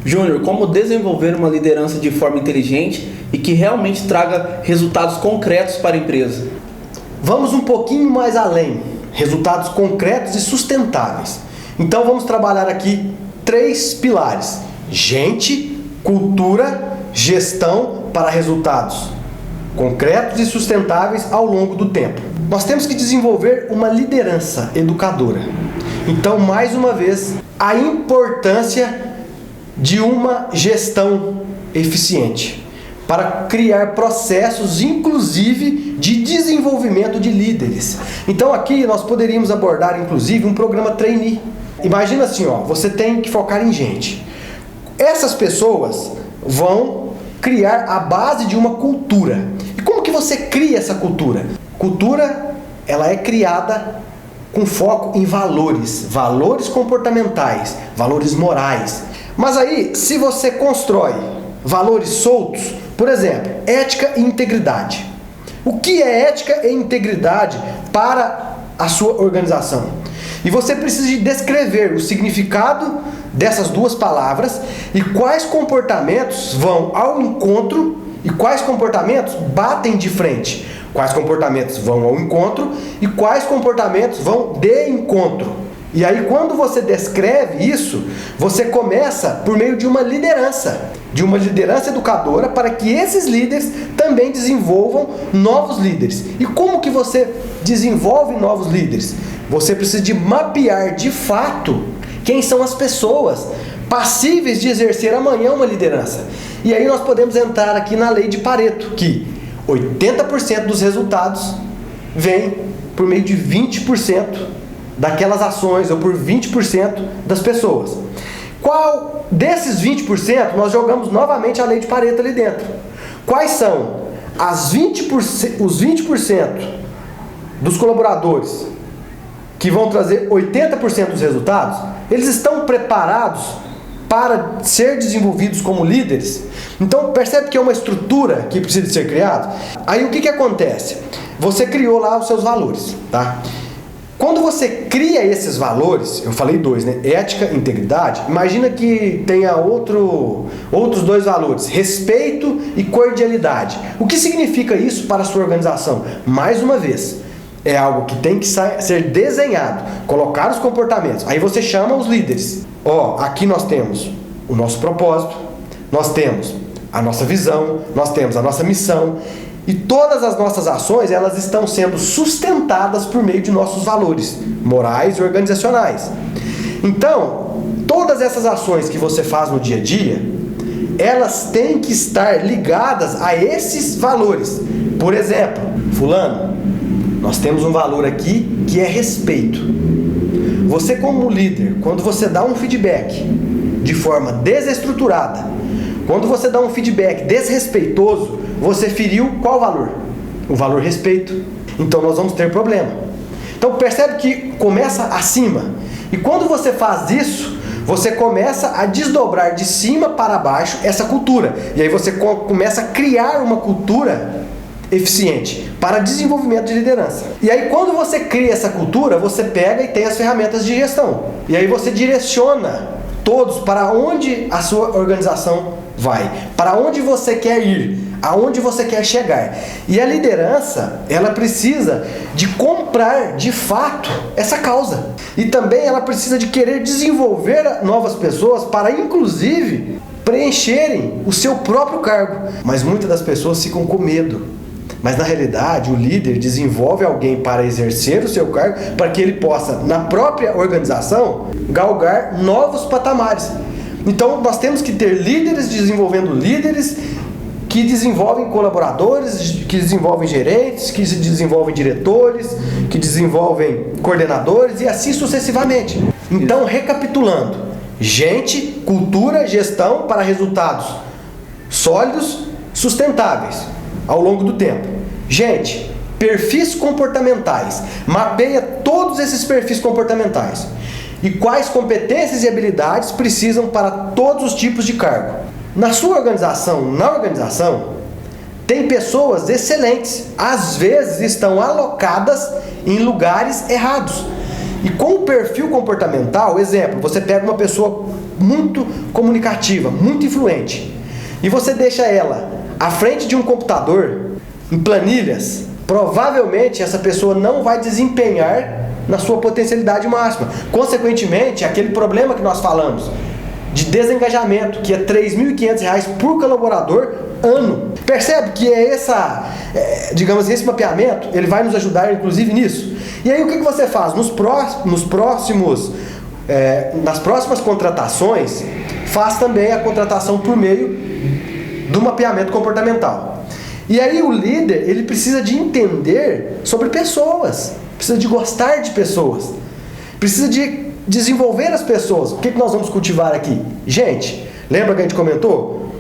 Júnior, como desenvolver uma liderança de forma inteligente e que realmente traga resultados concretos para a empresa? Vamos um pouquinho mais além, resultados concretos e sustentáveis. Então vamos trabalhar aqui 3 pilares: gente, cultura, gestão para resultados concretos e sustentáveis ao longo do tempo. Nós temos que desenvolver uma liderança educadora. Então, mais uma vez, a importância de uma gestão eficiente para criar processos, inclusive, de desenvolvimento de líderes. Então, aqui nós poderíamos abordar, inclusive, um programa trainee. Imagina assim, você tem que focar em gente. Essas pessoas vão criar a base de uma cultura. E como que você cria essa cultura? Cultura, ela é criada com foco em valores, valores comportamentais, valores morais. Mas aí, se você constrói valores soltos, por exemplo, ética e integridade. O que é ética e integridade para a sua organização? E você precisa de descrever o significado dessas duas palavras e quais comportamentos vão ao encontro e quais comportamentos batem de frente. Quais comportamentos vão ao encontro e quais comportamentos vão de encontro. E aí, quando você descreve isso, você começa por meio de uma liderança educadora para que esses líderes também desenvolvam novos líderes. E como que você desenvolve novos líderes? Você precisa de mapear de fato quem são as pessoas passíveis de exercer amanhã uma liderança. E aí nós podemos entrar aqui na lei de Pareto, que 80% dos resultados vem por meio de 20% daquelas ações ou por 20% das pessoas. Qual desses 20% nós jogamos novamente a lei de Pareto ali dentro? Quais são os 20% dos colaboradores que vão trazer 80% dos resultados? Eles estão preparados para ser desenvolvidos como líderes? Então percebe que é uma estrutura que precisa ser criada. Aí o que acontece? Você criou lá os seus valores, tá? Quando você cria esses valores, eu falei 2, né? Ética e integridade. Imagina que tenha outros 2 valores: respeito e cordialidade. O que significa isso para a sua organização? Mais uma vez, é algo que tem que ser desenhado, colocar os comportamentos. Aí você chama os líderes. Aqui nós temos o nosso propósito, nós temos a nossa visão, nós temos a nossa missão. E todas as nossas ações, elas estão sendo sustentadas por meio de nossos valores morais e organizacionais. Então, todas essas ações que você faz no dia a dia, elas têm que estar ligadas a esses valores. Por exemplo, fulano, nós temos um valor aqui que é respeito. Você, como líder, quando você dá um feedback de forma desestruturada, quando você dá um feedback desrespeitoso, você feriu qual valor? O valor respeito. Então nós vamos ter problema. Então percebe que começa acima. E quando você faz isso, você começa a desdobrar de cima para baixo essa cultura. E aí você começa a criar uma cultura eficiente para desenvolvimento de liderança. E aí quando você cria essa cultura, você pega e tem as ferramentas de gestão. E aí você direciona todos para onde a sua organização vai, para onde você quer ir, aonde você quer chegar. E a liderança, ela precisa de comprar de fato essa causa. E também ela precisa de querer desenvolver novas pessoas para, inclusive, preencherem o seu próprio cargo. Mas muitas das pessoas ficam com medo. Mas na realidade, o líder desenvolve alguém para exercer o seu cargo, para que ele possa, na própria organização, galgar novos patamares. Então nós temos que ter líderes desenvolvendo líderes, que desenvolvem colaboradores, que desenvolvem gerentes, que desenvolvem diretores, que desenvolvem coordenadores e assim sucessivamente. Então, recapitulando: gente, cultura, gestão para resultados sólidos, sustentáveis ao longo do tempo. Gente, perfis comportamentais. Mapeia todos esses perfis comportamentais. E quais competências e habilidades precisam para todos os tipos de cargo. Na sua organização, tem pessoas excelentes. Às vezes estão alocadas em lugares errados. E com o perfil comportamental, exemplo, você pega uma pessoa muito comunicativa, muito influente, e você deixa ela à frente de um computador, em planilhas, provavelmente essa pessoa não vai desempenhar na sua potencialidade máxima. Consequentemente, aquele problema que nós falamos de desengajamento, que é R$ 3.500 por colaborador ano. Percebe que digamos, esse mapeamento, ele vai nos ajudar inclusive nisso. E aí o que você faz? Nas próximas contratações, faz também a contratação por meio do mapeamento comportamental. E aí o líder, ele precisa de entender sobre pessoas, precisa de gostar de pessoas, precisa de desenvolver as pessoas. O que nós vamos cultivar aqui? Gente, lembra que a gente comentou?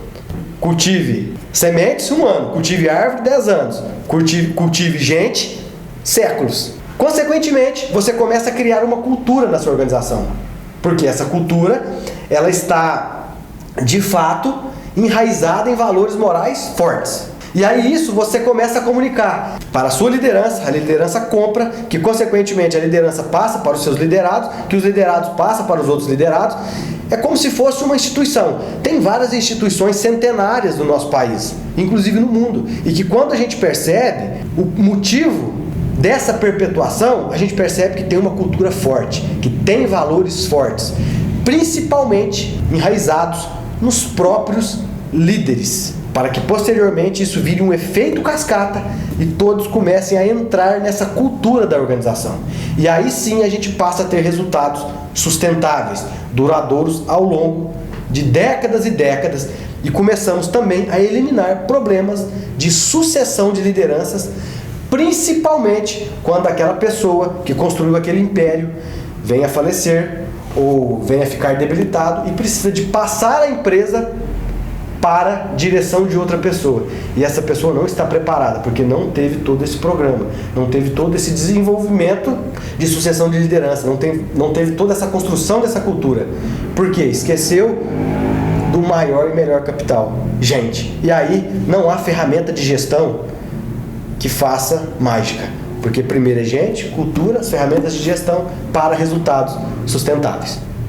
Cultive sementes 1 ano, cultive árvore 10 anos, cultive gente séculos. Consequentemente, você começa a criar uma cultura na sua organização, porque essa cultura, ela está de fato enraizada em valores morais fortes. E aí isso você começa a comunicar para a sua liderança, a liderança compra, que consequentemente a liderança passa para os seus liderados, que os liderados passam para os outros liderados. É como se fosse uma instituição. Tem várias instituições centenárias no nosso país, inclusive no mundo, e que quando a gente percebe o motivo dessa perpetuação, a gente percebe que tem uma cultura forte, que tem valores fortes, principalmente enraizados nos próprios líderes, para que posteriormente isso vire um efeito cascata e todos comecem a entrar nessa cultura da organização. E aí sim a gente passa a ter resultados sustentáveis, duradouros ao longo de décadas e décadas, e começamos também a eliminar problemas de sucessão de lideranças, principalmente quando aquela pessoa que construiu aquele império venha a falecer ou venha a ficar debilitado e precisa de passar a empresa para a direção de outra pessoa. E essa pessoa não está preparada, porque não teve todo esse programa, não teve todo esse desenvolvimento de sucessão de liderança, não teve toda essa construção dessa cultura. Por quê? Esqueceu do maior e melhor capital, gente. E aí não há ferramenta de gestão que faça mágica, porque primeiro é gente, cultura, as ferramentas de gestão para resultados sustentáveis.